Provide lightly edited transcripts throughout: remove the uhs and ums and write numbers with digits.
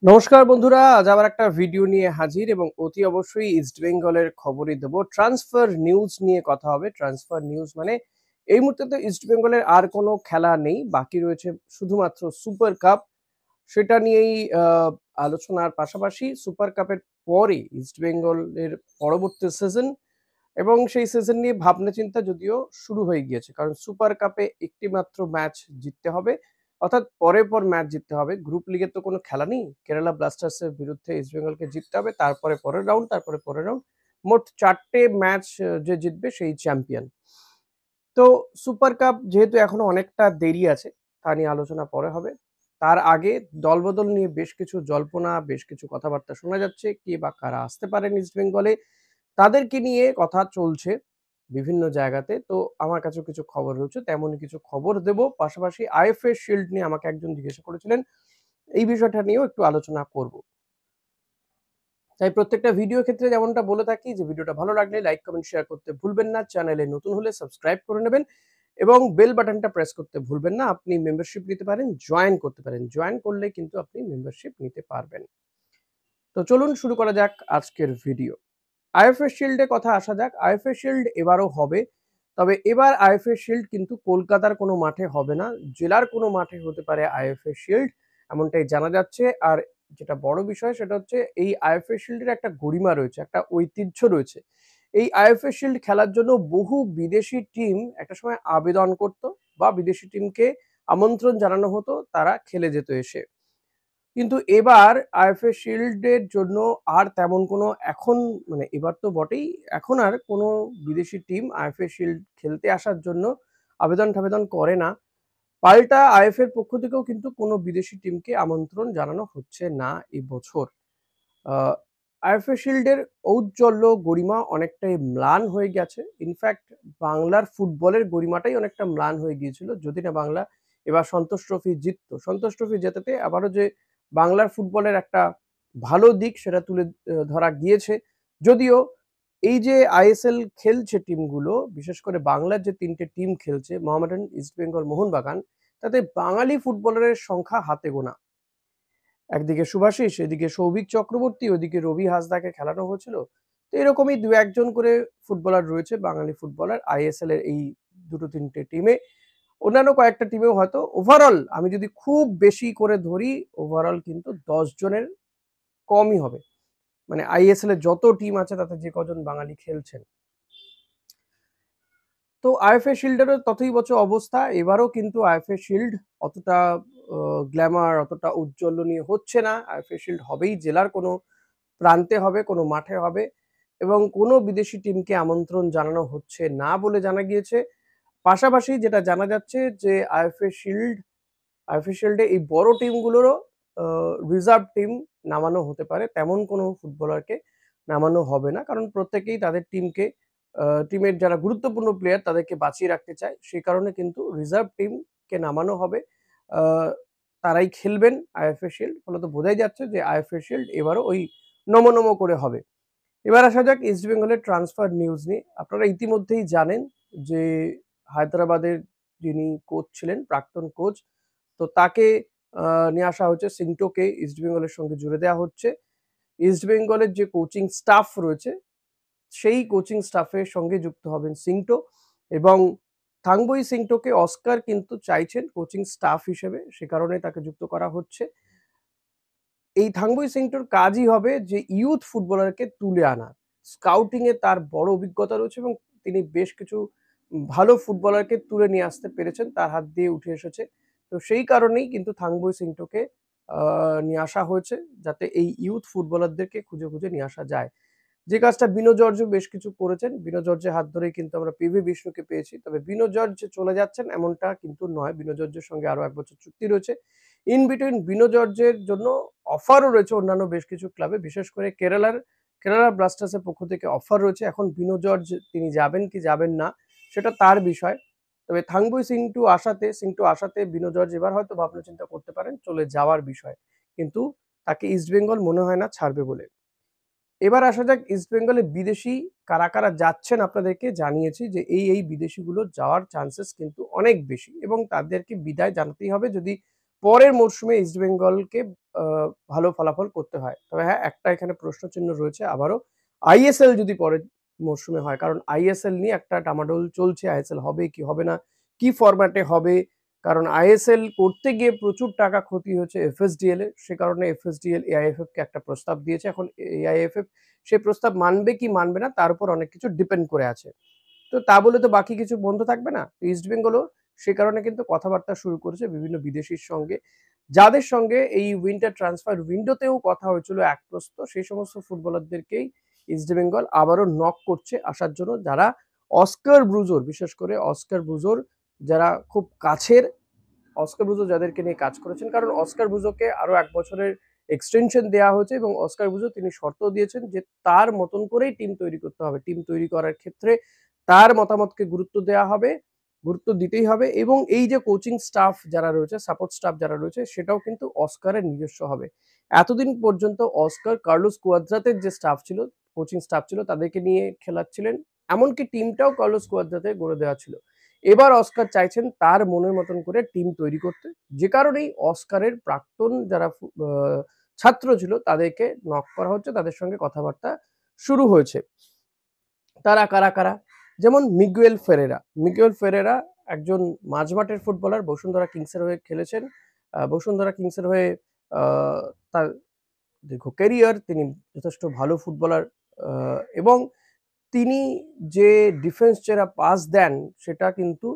নমস্কার বন্ধুরা, আজ আবার একটা ভিডিও নিয়ে হাজির এবং অতি অবশ্যই ইস্ট বেঙ্গলের খবরই দেবো। ট্রান্সফার নিউজ নিয়ে কথা হবে। ট্রান্সফার নিউজ মানে এই মুহূর্তে তো ইস্ট বেঙ্গলের আর কোনো খেলা নেই, বাকি রয়েছে শুধুমাত্র সুপার কাপ। সেটা নিয়েই আলোচনার পাশাপাশি সুপার কাপের পরে ইস্ট বেঙ্গলের পরবর্তী সিজন এবং সেই সিজন নিয়ে ভাবনা চিন্তা যদিও শুরু হয়ে গিয়েছে, কারণ সুপার কাপে একটি মাত্র ম্যাচ জিততে হবে, অর্থাৎ পরের পর ম্যাচ জিততে হবে। গ্রুপ লিগের তো কোনো খেলা নেই। কেরালা ব্লাস্টার্সের বিরুদ্ধে ইস্ট বেঙ্গলকে জিততে হবে, তারপরে পরের রাউন্ড, তারপরে পরের রাউন্ড। মোট ৪টে ম্যাচ যে জিতবে সেই চ্যাম্পিয়ন। তো সুপার কাপ যেহেতু এখনো অনেকটা দেরি আছে, তা নিয়ে আলোচনা পরে হবে। তার আগে দলবদল নিয়ে বেশ কিছু জল্পনা, বেশ কিছু কথাবার্তা শোনা যাচ্ছে। কে বা কারা আসতে পারেন ইস্ট বেঙ্গলে, তাদেরকে নিয়ে কথা চলছে বিভিন্ন জায়গাতে। তো আমার কাছেও কিছু খবর রয়েছে, তেমনই কিছু খবর দেব। পাশাপাশি আইএফএ শিল্ড নিয়ে আমাকে একজন জিজ্ঞাসা করেছিলেন, এই বিষয়টা নিয়েও একটু আলোচনা করব। তাই প্রত্যেকটা ভিডিও ক্ষেত্রে যেমনটা বলে থাকি যে ভিডিওটা ভালো লাগলে লাইক, কমেন্ট, শেয়ার করতে ভুলবেন না। চ্যানেলে নতুন হলে সাবস্ক্রাইব করে নেবেন এবং বেল বাটনটা প্রেস করতে ভুলবেন না। আপনি মেম্বারশিপ নিতে পারেন, জয়েন করতে পারেন। জয়েন করলে কিন্তু আপনি মেম্বারশিপ নিতে পারবেন। তো চলুন শুরু করা যাক আজকের ভিডিও। আইএফএ শিল্ডে কথা আসা যাক। আইএফএ শিল্ড এবারও হবে, তবে এবার আইএফএ শিল্ড কিন্তু কলকাতার কোনো মাঠে হবে না, জেলার কোনো মাঠে হতে পারে আইএফএ শিল্ড, এমনটাই জানা যাচ্ছে। আর যেটা বড় বিষয় সেটা হচ্ছে এই আইএফএ শিল্ডের একটা গরিমা রয়েছে, একটা ঐতিহ্য রয়েছে। এই আইএফএ শিল্ড খেলার জন্য বহু বিদেশি টিম একটা সময় আবেদন করত বা বিদেশি টিমকে আমন্ত্রণ জানানো হতো, তারা খেলে যেত এসে। কিন্তু এবার আইএফএ শিল্ডের জন্য আর তেমন কোনো এখন, মানে এবার তো বটেই, এখন আর কোনো বিদেশি টিম আইএফএ শিল্ড খেলতে আসার জন্য আবেদন-টাবেদন করে না। পাল্টা আইএফএ এর পক্ষ থেকেও কিন্তু কোনো বিদেশি টিমকে আমন্ত্রণ জানানো হচ্ছে না এবছর। আ আইএফএ শিল্ডের ঔজ্জ্বল্য, গরিমা অনেকটাই ম্লান হয়ে গেছে। ইনফ্যাক্ট বাংলার ফুটবলের গরিমাটাই অনেকটা ম্লান হয়ে গিয়েছিল, যদি না বাংলা এবার সন্তোষ ট্রফি জিতত। সন্তোষ ট্রফি জেতাতে আবারও যে বাংলার ফুটবলের একটা ভালো দিক সেটা তুলে ধরা গিয়েছে। যদিও এই যে আইএসএল খেলছে টিমগুলো, বিশেষ করে বাংলার যে ৩ টে টিম খেলছে, মোহামেডান, ইস্টবেঙ্গল, মোহনবাগান, তাতে বাঙালি ফুটবলারের সংখ্যা হাতে গোনা। একদিকে সুভাষিস, এদিকে সৌভিক চক্রবর্তী, ওদিকে রবি হাসদাকে খেলানো হয়েছিল। তো এরকমই ২-১ জন করে ফুটবলার রয়েছে, বাঙালি ফুটবলার আইএসএল এর এই ২-৩ টে টিমে। অন্যান্য কয়েকটা টিমেও হয়তো ওভারঅল আমি যদি খুব বেশি করে ধরি, ওভারঅল কিন্তু ১০ জনের কমই হবে। মানে আইএসএল এর যত টিম আছে তাতে যে কজন বাঙালি খেলছেন। তো আইএফএ শিল্ডেরও ততই বছর অবস্থা। এবারও কিন্তু আইএফএ শিল্ড অতটা গ্ল্যামার, অতটা উজ্জ্বলনীয় হচ্ছে না। আইএফএ শিল্ড হবেই জেলার কোনো প্রান্তে হবে, কোনো মাঠে হবে এবং কোনো বিদেশি টিমকে আমন্ত্রণ জানানো হচ্ছে না বলে জানা গিয়েছে। পাশাপাশি যেটা জানা যাচ্ছে যে আইএফএ শিল্ডে এই বড় টিমগুলোরও আ রিজার্ভ টিম নামানো হতে পারে। তেমন কোনো ফুটবলারকে নামানো হবে না। কারণ প্রত্যেকেই তাদের টিমের যারা গুরুত্বপূর্ণ প্লেয়ার তাদেরকে বাঁচিয়ে রাখতে চায়। সেই কারণে কিন্তু রিজার্ভ টিমকে নামানো হবে। আ তারাই খেলবেন আইএফএ শিল্ড। ফলত বোঝাই যাচ্ছে যে আইএফএ শিল্ড এবারও ওই নমো করে হবে। এবার আসা যাক ইস্ট বেঙ্গলের ট্রান্সফার নিউজ নিয়ে। আপনারা ইতিমধ্যেই জানেন যে হায়দ্রাবাদের যিনি কোচ ছিলেন, প্রাক্তন কোচ, তো তাকে আ নিয়ে আসা হচ্ছে। সিংটোকে ইস্ট বেঙ্গলের সঙ্গে জুড়ে দেয়া হচ্ছে। ইস্ট বেঙ্গলের যে কোচিং স্টাফ রয়েছে, সেই কোচিং স্টাফের সঙ্গে যুক্ত হবেন সিংটো এবং থাংবই সিংটোকে অস্কার কিন্তু চাইছেন কোচিং স্টাফ হিসেবে, সে কারণে তাকে যুক্ত করা হচ্ছে। এই থাংবই সিংটোর কাজই হবে যে ইয়ুথ ফুটবলারকে তুলে আনা। স্কাউটিং এ তার বড় অভিজ্ঞতা রয়েছে এবং তিনি বেশ কিছু ভালো ফুটবলারকে তুলে নিয়ে আসতে পেরেছেন। তার হাত দিয়ে উঠে এসেছে। তো সেই কারণেই কিন্তু থাংবই সিংটোকে আ নিয়ে আসা হয়েছে, যাতে এই ইয়ুথ ফুটবলারদেরকে খুঁজে নিয়ে আসা যায়। যে কাজটা বিনো জর্জও বেশ কিছু করেছেন। বিনো জর্জের হাত ধরেই কিন্তু আমরা পিভি বিষ্ণুকে পেয়েছি। তবে বিনো জর্জ যে চলে যাচ্ছেন এমনটা কিন্তু নয়। বিনো জর্জের সঙ্গে আরো ১ বছর চুক্তি রয়েছে। ইন বিটুইন বিনো জর্জের জন্য অফারও রয়েছে অন্যান্য বেশ কিছু ক্লাবে। বিশেষ করে কেরালা ব্লাস্টার্স এর পক্ষ থেকে অফার রয়েছে। এখন বিনো জর্জ তিনি যাবেন কি যাবেন না সেটা তার বিষয়। তবে থাংবই সিংটু আসাতে বিনো জর্জ এবার হয়তো ভাবনা চিন্তা করতে পারেন চলে যাওয়ার বিষয়। কিন্তু তাকে ইস্টবেঙ্গল মনে হয় না ছাড়বে বলে। এবার আসা যাক ইস্টবেঙ্গলে বিদেশি কারা যাচ্ছেন, আপনাদেরকে জানিয়েছি যে এই বিদেশিগুলো যাওয়ার চান্সেস কিন্তু অনেক বেশি এবং তাদেরকে বিদায় জানাতেই হবে যদি পরের মরশুমে ইস্টবেঙ্গলকে ভালো ফলাফল করতে হয়। তবে হ্যাঁ, একটা এখানে প্রশ্নচিহ্ন রয়েছে আবারও, আইএসএল যদি পরের মরশুমে হয়, কারণ আইএসএল নিয়ে একটা ডামাডোল চলছে। আইএসএল হবে কি হবে না, কি ফরম্যাটে হবে, কারণ আইএসএল করতে গিয়ে প্রচুর টাকা ক্ষতি হয়েছে এফএসডিএল এর। সে কারণে এফএসডিএল এআইএফএফ কে একটা প্রস্তাব দিয়েছে। এখন এআইএফএফ সেই প্রস্তাব মানবে কি মানবে না তার উপর অনেক কিছু ডিপেন্ড করে আছে। তো তা বলে তো বাকি কিছু বন্ধ থাকবে না। ইস্টবেঙ্গলও সে কারণে কিন্তু কথাবার্তা শুরু করেছে বিভিন্ন বিদেশির সঙ্গে, যাদের সঙ্গে এই উইন্টার ট্রান্সফার উইন্ডোতেও কথা হয়েছিল এক প্রস্ত, সেই সমস্ত ফুটবলারদেরকেই ইস্টবেঙ্গল আবারও নক করছে আসার জন্য, যারা অস্কার ব্রুজোর, বিশেষ করে অস্কার ব্রুজোর যারা খুব কাছের, অস্কার ব্রুজো যাদেরকে নিয়ে কাজ করেছেন। কারণ অস্কার ব্রুজোকে আরো ১ বছরের এক্সটেনশন দেওয়া হয়েছে এবং অস্কার ব্রুজো তিনি শর্ত দিয়েছেন যে তার মতন করেই টিম তৈরি করতে হবে। টিম তৈরি করার ক্ষেত্রে তার মতামতকে গুরুত্ব দেওয়া হবে, গুরুত্ব দিতেই হবে, এবং এই যে কোচিং স্টাফ যারা রয়েছে, সাপোর্ট স্টাফ যারা রয়েছে, সেটাও কিন্তু অস্কারের নিজস্ব হবে। এতদিন পর্যন্ত অস্কার কার্লোস কুয়াদ্রাতের যে স্টাফ ছিল, কোচিং স্টাফ ছিল, তাদেরকে নিয়ে খেলাচ্ছিলেন। এমনকি টিমটাও কার্লোস কুয়াদ্রাতে গড়ে দেওয়া ছিল। এবার অস্কার চাইছেন তার মনের মতন করে টিম তৈরি করতে, যে কারণেই অস্কারের প্রাক্তন যারা ছাত্র ছিল তাদেরকে নক করা হচ্ছে, তাদের সঙ্গে কথাবার্তা শুরু হয়েছে। তারা কারা কারা? যেমন মিগুয়েল ফেরেরা। মিগুয়েল ফেরেরা একজন মাঝমাঠের ফুটবলার, বসুন্ধরা কিংসের হয়ে খেলেছেন। বসুন্ধরা কিংসের হয়ে তার দীর্ঘ ক্যারিয়ার, তিনি যথেষ্ট ভালো ফুটবলার, এবং তিনি যে ডিফেন্স চেরা পাস দেন সেটা কিন্তু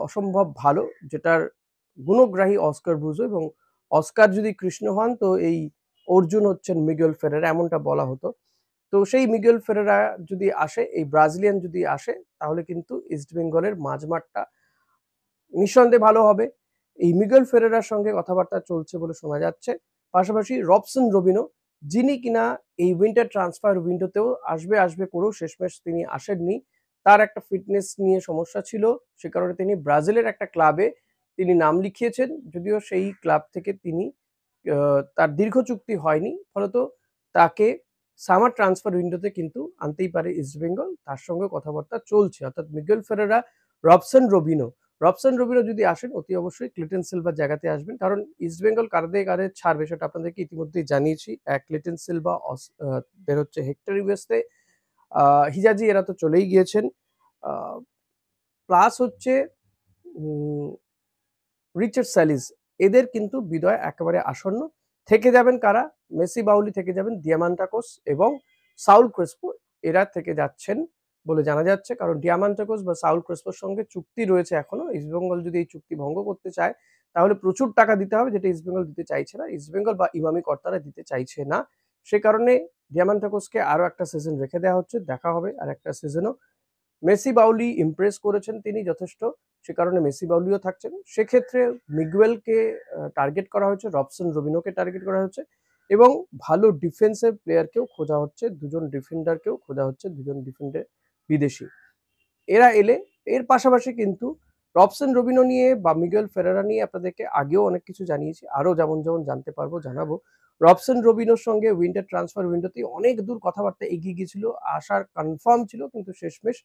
অসম্ভব ভালো, যেটার গুণগ্রাহী অস্কার ব্রুজো, এবং অস্কার যদি কৃষ্ণ হন তো এই অর্জুন হচ্ছেন মিগুয়েল ফেরেরা, এমনটা বলা হতো। তো সেই মিগুয়েল ফেরেরা যদি আসে, এই ব্রাজিলিয়ান যদি আসে, তাহলে কিন্তু ইস্টবেঙ্গলের মাঝমাঠটা নিঃসন্দেহে ভালো হবে। এই মিগুয়েল ফেরেরার সঙ্গে কথাবার্তা চলছে বলে শোনা যাচ্ছে। পাশাপাশি রবসন রবিনো, যিনি কিনা এই উইন্টার ট্রান্সফার উইন্ডোতেও আসবে আসবে করেও শেষমেশ তিনি আসেননি। তার একটা ফিটনেস নিয়ে সমস্যা ছিল। সে কারণে তিনি ব্রাজিলের একটা ক্লাবে তিনি নাম লিখিয়েছেন। যদিও সেই ক্লাব থেকে তিনি তার দীর্ঘ চুক্তি হয়নি। ফলত তাকে সামার ট্রান্সফার উইন্ডোতে কিন্তু আনতেই পারে ইস্টবেঙ্গল। তার সঙ্গে কথাবার্তা চলছে। অর্থাৎ মিগুয়েল ফেরেরা, রবসন রবিনো। রবসন রবিনো যদি আসেন অতি অবশ্যই ক্লিটন সিলভার জায়গাতে আসবেন। কারণ ইস্টবেঙ্গল কাঁধে কাঁধে ছাড়বে সেটা আপনাদেরকে ইতিমধ্যেই জানিয়েছি। ক্লিটন সিলভা বের হচ্ছে হেক্টর ইউএসতে। হিজাজি এরা তো চলেই গিয়েছেন। আ প্লাস হচ্ছে উম রিচার্ড স্যালিস, এদের কিন্তু বিদায় একেবারে আসন্ন। থেকে যাবেন কারা? মেসি বাউলি থেকে যাবেন, দিয়ামান্টাকোস এবং সাউল ক্রেসপো, এরা থেকে যাচ্ছেন বলে জানা যাচ্ছে। কারণ দিয়ামান্টাকোস বা সাউল ক্রেসপোর সঙ্গে চুক্তি রয়েছে এখনো। ইস্টবেঙ্গল যদি এই চুক্তি ভঙ্গ করতে চায় তাহলে প্রচুর টাকা দিতে হবে, যেটা ইস্টবেঙ্গল দিতে চাইছে না। ইস্টবেঙ্গল বা ইমামি কর্তারা দিতে চাইছে না। সে কারণে দিয়ামান্টাকোসকে আরো একটা সিজন রেখে দেওয়া হচ্ছে। দেখা হবে আরেকটা সিজনও। মেসি বাউলি ইমপ্রেস করেছেন তিনি যথেষ্ট, সে কারণে মেসি বাউলিও থাকছেন। সেক্ষেত্রে মিগুয়েলকে টার্গেট করা হয়েছে, রবসন রবিনোকে টার্গেট করা হচ্ছে, এবং ভালো ডিফেন্সিভ প্লেয়ারকেও খোঁজা হচ্ছে, দুজন ডিফেন্ডারকেও খোঁজা হচ্ছে, দুজন ডিফেন্ডার বিদেশি। এরা এলে এর পাশাপাশি কিন্তু রবসন রবিনো নিয়ে বা মিগুয়েল ফেরেরা নিয়ে আপনাদেরকে আগেও অনেক কিছু জানিয়েছি। আরো যেমন যেমন জানতে পারবো জানাবো। রবসন রবিনোর সঙ্গে উইন্টার ট্রান্সফার উইন্ডোতে অনেক দূর কথাবার্তা এগিয়ে গিয়েছিল। আসার কনফার্ম ছিল, কিন্তু শেষমেশ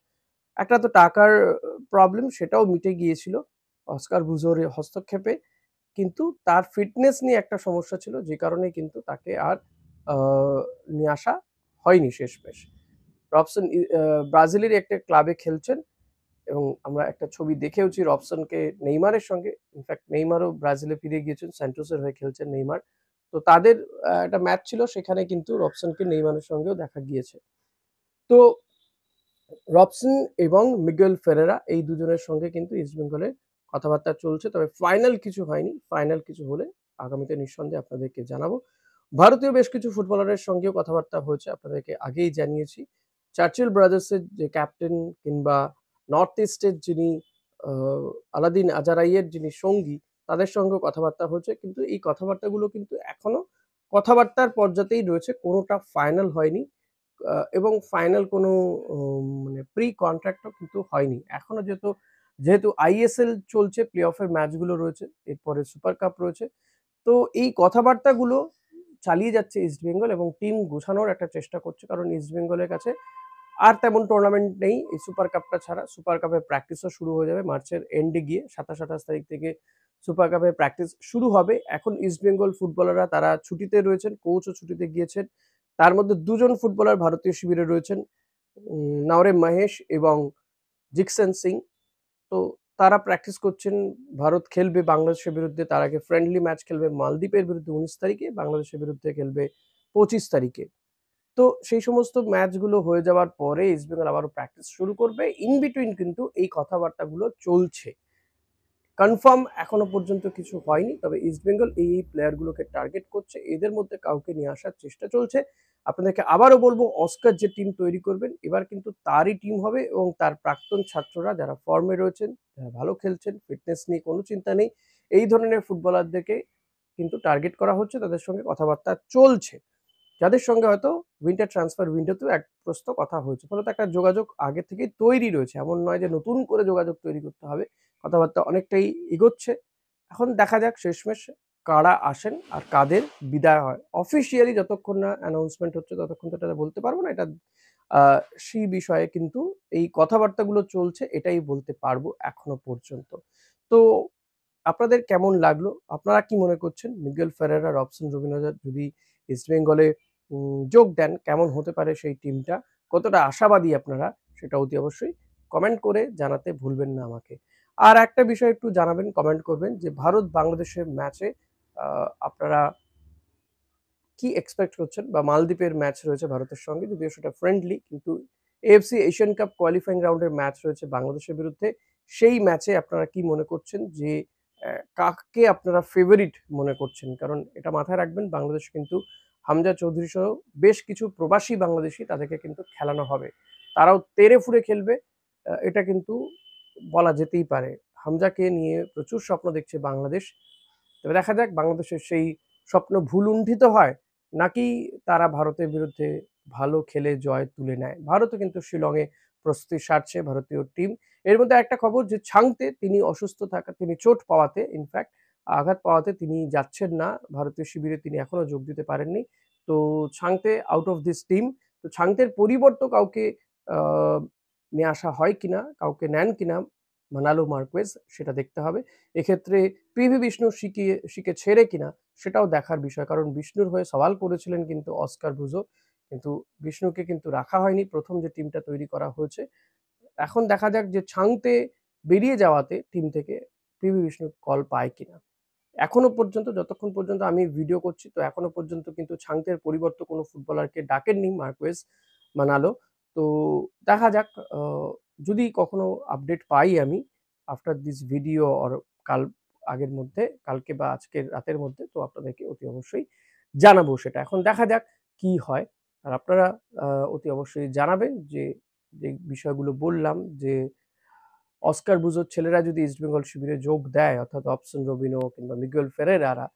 একটা তো টাকার প্রবলেম, সেটাও মিটে গিয়েছিল অস্কার ব্রুজোর হস্তক্ষেপে। কিন্তু তার ফিটনেস নিয়ে একটা সমস্যা ছিল, যে কারণে কিন্তু তাকে আর নিয়ে আসা হয়নি শেষমেশ। রবসন ব্রাজিলের একটা ক্লাবে খেলছেন, এবং আমরা একটা ছবি দেখেওছি রবসনকে নেইমারের সঙ্গে। ইনফ্যাক্ট নেইমারও ব্রাজিলে ফিরে গিয়েছেন, স্যান্টোসের হয়ে খেলছেন নেইমার। তো তাদের একটা ম্যাচ ছিল, সেখানে কিন্তু রবসনকে নেইমারের সঙ্গেও দেখা গিয়েছে। তো রবসন এবং মিগুয়েল ফেরেরা এই দুজনের সঙ্গে কিন্তু ইস্টবেঙ্গলের কথাবার্তা চলছে। তবে ফাইনাল কিছু হয়নি। ফাইনাল কিছু হলে আগামীতে নিঃসন্দেহে আপনাদেরকে জানাবো। ভারতীয় বেশ কিছু ফুটবলারের সঙ্গেও কথাবার্তা হয়েছে, আপনাদেরকে আগেই জানিয়েছি। চার্চিল ব্রাদার্সের যে ক্যাপ্টেন, কিংবা নর্থ ইস্টের যিনি আ আলাদিন আজারাইয়ের যিনি সঙ্গী, তাদের সঙ্গেও কথাবার্তা হয়েছে। কিন্তু এই কথাবার্তাগুলো কিন্তু এখনো কথাবার্তার পর্যাতেই রয়েছে। কোনোটা ফাইনাল হয়নি। এবং ফাইনাল কোনো মানে প্রি কন্ট্রাক্টও কিন্তু হয়নি। এখনো যেহেতু আইএসএল চলছে, প্লে অফের ম্যাচগুলো রয়েছে, এরপরে সুপার কাপ রয়েছে। তো এই কথাবার্তাগুলো চালিয়ে যাচ্ছে ইস্টবেঙ্গল, এবং টিম গোছানোর একটা চেষ্টা করছে। কারণ ইস্টবেঙ্গলের কাছে আর তেমন টুর্নামেন্ট নেই এই সুপার কাপটা ছাড়া। সুপার কাপের প্র্যাকটিসও শুরু হয়ে যাবে মার্চের এন্ডে গিয়ে ২৭-২৮ তারিখ থেকে সুপার কাপের প্র্যাকটিস শুরু হবে। এখন ইস্টবেঙ্গল ফুটবলাররা তারা ছুটিতে রয়েছেন, কোচও ছুটিতে গিয়েছেন। তার মধ্যে ২ জন ফুটবলার ভারতীয় শিবিরে রয়েছেন, নওরেম মহেশ এবং জিকসন সিং। তো তারা প্র্যাকটিস করছেন। ভারত খেলবে বাংলাদেশের বিরুদ্ধে, তার আগে ফ্রেন্ডলি ম্যাচ খেলবে মালদ্বীপের বিরুদ্ধে ১৯ তারিখে, বাংলাদেশের বিরুদ্ধে খেলবে ২৫ তারিখে। তো সেই সমস্ত ম্যাচগুলো হয়ে যাওয়ার পরে ইস্টবেঙ্গল আবারও প্র্যাকটিস শুরু করবে। ইন বিটুইন কিন্তু এই কথাবার্তাগুলো চলছে। কনফার্ম এখনো পর্যন্ত কিছু হয়নি, তবে ইস্টবেঙ্গল এই প্লেয়ারগুলোকে টার্গেট করছে, এদের মধ্যে কাউকে নিয়ে আসার চেষ্টা চলছে। আপনাদেরকে আবারও বলবো, অস্কার যে টিম তৈরি করবেন এবার কিন্তু তারই টিম হবে এবং তার প্রাক্তন ছাত্ররা যারা ফর্মে রয়েছেন, যারা ভালো খেলছেন, ফিটনেস নিয়ে কোনো চিন্তা নেই, এই ধরনের ফুটবলারদেরকে কিন্তু টার্গেট করা হচ্ছে, তাদের সঙ্গে কথাবার্তা চলছে, যাদের সঙ্গে হয়তো উইন্টার ট্রান্সফার উইন্ডোতেও এক প্রস্ত কথা হয়েছে। ফলত একটা যোগাযোগ আগে থেকেই তৈরি রয়েছে, এমন নয় যে নতুন করে যোগাযোগ তৈরি করতে হবে। কথাবার্তা অনেকটাই এগোচ্ছে। এখন দেখা যাক শেষমেশ কারা আসেন আর কাদের বিদায় হয়। অফিসিয়ালি যতক্ষণ না অ্যানাউন্সমেন্ট হচ্ছে ততক্ষণ তো এটা বলতে পারবো না। এটা সেই বিষয়ে কিন্তু এই কথাবার্তাগুলো চলছে, এটাই বলতে পারবো এখনো পর্যন্ত। তো আপনাদের কেমন লাগলো? আপনারা কি মনে করছেন? মিগুয়েল ফেরেরা, রবসন রবিনহো যদি ইস্টবেঙ্গলে যোগ দেন, কেমন হতে পারে সেই টিমটা? কতটা আশাবাদী আপনারা? সেটা অতি অবশ্যই কমেন্ট করে জানাতে ভুলবেন না আমাকে। আর একটা বিষয় একটু জানাবেন, কমেন্ট করবেন যে ভারত-বাংলাদেশের ম্যাচে আপনারা কি এক্সপেক্ট করছেন? বা মালদ্বীপের ম্যাচ রয়েছে ভারতের সঙ্গে, যদিও সেটা ফ্রেন্ডলি, কিন্তু এএফসি এশিয়ান কাপ কোয়ালিফাইং রাউন্ডের ম্যাচ রয়েছে বাংলাদেশের বিরুদ্ধে। সেই ম্যাচে আপনারা কি মনে করছেন যে কাকে আপনারা ফেভারিট মনে করছেন? কারণ এটা মাথায় রাখবেন, বাংলাদেশে কিন্তু হামজা চৌধুরী সহ বেশ কিছু প্রবাসী বাংলাদেশী, তাদেরকে কিন্তু খেলানো হবে। তারাও তেড়ে ফুঁড়ে খেলবে, এটা কিন্তু বলা যেতেই পারে। হামজাকে নিয়ে প্রচুর স্বপ্ন দেখছে বাংলাদেশ। তবে দেখা যাক বাংলাদেশের সেই স্বপ্ন ভুলুণ্ঠিত হয় নাকি তারা ভারতের বিরুদ্ধে ভালো খেলে জয় তুলে নেয়। ভারতও কিন্তু শিলংয়ে প্রস্তুতি সারছে, ভারতীয় টিম। এর মধ্যে একটা খবর যে ছাংতে তিনি অসুস্থ থাকা, তিনি চোট পাওয়াতে, ইনফ্যাক্ট আঘাত পাওয়াতে তিনি যাচ্ছেন না ভারতীয় শিবিরে, তিনি এখনো যোগ দিতে পারেননি। তো Chhangte out of this team. তো ছাংতের পরিবর্তে কাউকে নিয়ে আসা হয় কিনা, কাউকে নেন কিনা মানালো মার্কুয়েজ, সেটা দেখতে হবে। এক্ষেত্রে পিভি বিষ্ণু শিকে ছেড়ে কিনা সেটাও দেখার বিষয়, কারণ বিষ্ণুর হয়ে সওয়াল করেছিলেন কিন্তু অস্কার ব্রুজো, কিন্তু বিষ্ণুকে কিন্তু রাখা হয়নি প্রথম যে টিমটা তৈরি করা হয়েছে। এখন দেখা যাক যে ছাংতে বেরিয়ে যাওয়াতে টিম থেকে পিভি বিষ্ণু কল পায় কিনা। এখনো পর্যন্ত, যতক্ষণ পর্যন্ত আমি ভিডিও করছি, তো এখনো পর্যন্ত কিন্তু ছাংতের পরিবর্তে কোনো ফুটবলারকে ডাকেননি মার্কুয়েজ মানালো। তো দেখা যাক, যদি কখনো আপডেট পাই আমি আফটার দিস ভিডিও অর কাল আগের মধ্যে, কালকে বা আজকের রাতের মধ্যে, তো আপনাদেরকে অতি অবশ্যই জানাবো সেটা। এখন দেখা যাক কি হয়। আর আপনারা অতি অবশ্যই জানাবেন যে, যে বিষয়গুলো বললাম, যে অস্কার ব্রুজোর ছেলেরা যদি ইস্টবেঙ্গল শিবিরে যোগ দেয়, অর্থাৎ রবসন রবিনহো কিংবা মিগুয়েল ফেরেরারা,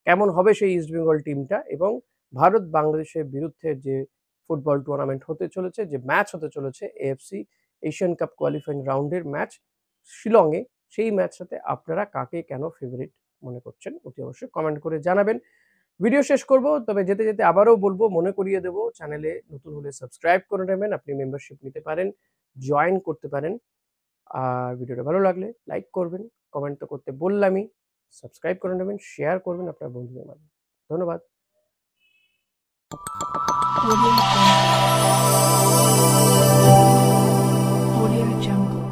কেমন হবে সেই ইস্টবেঙ্গল টিমটা, এবং ভারত বাংলাদেশের বিরুদ্ধে যে ফুটবল টুর্নামেন্ট হতে চলেছে, যে ম্যাচ হতে চলেছে এএফসি এশিয়ান কাপ কোয়ালিফাইং রাউন্ডের ম্যাচ শিলংয়ে, সেই ম্যাচটাতে আপনারা কাকে কেন ফেভারিট মনে করছেন অতি অবশ্যই কমেন্ট করে জানাবেন। ভিডিও শেষ করব, তবে যেতে যেতে আবারও বলবো, মনে করিয়ে দেবো, চ্যানেলে নতুন হলে সাবস্ক্রাইব করে নেবেন, আপনি মেম্বারশিপ নিতে পারেন, জয়েন করতে পারেন। আর ভিডিওটা ভালো লাগলে লাইক করবেন, কমেন্ট তো করতে বললামই, সাবস্ক্রাইব করে নেবেন, শেয়ার করবেন আপনার বন্ধুদের মাঝে। ধন্যবাদ। Audio Jungle.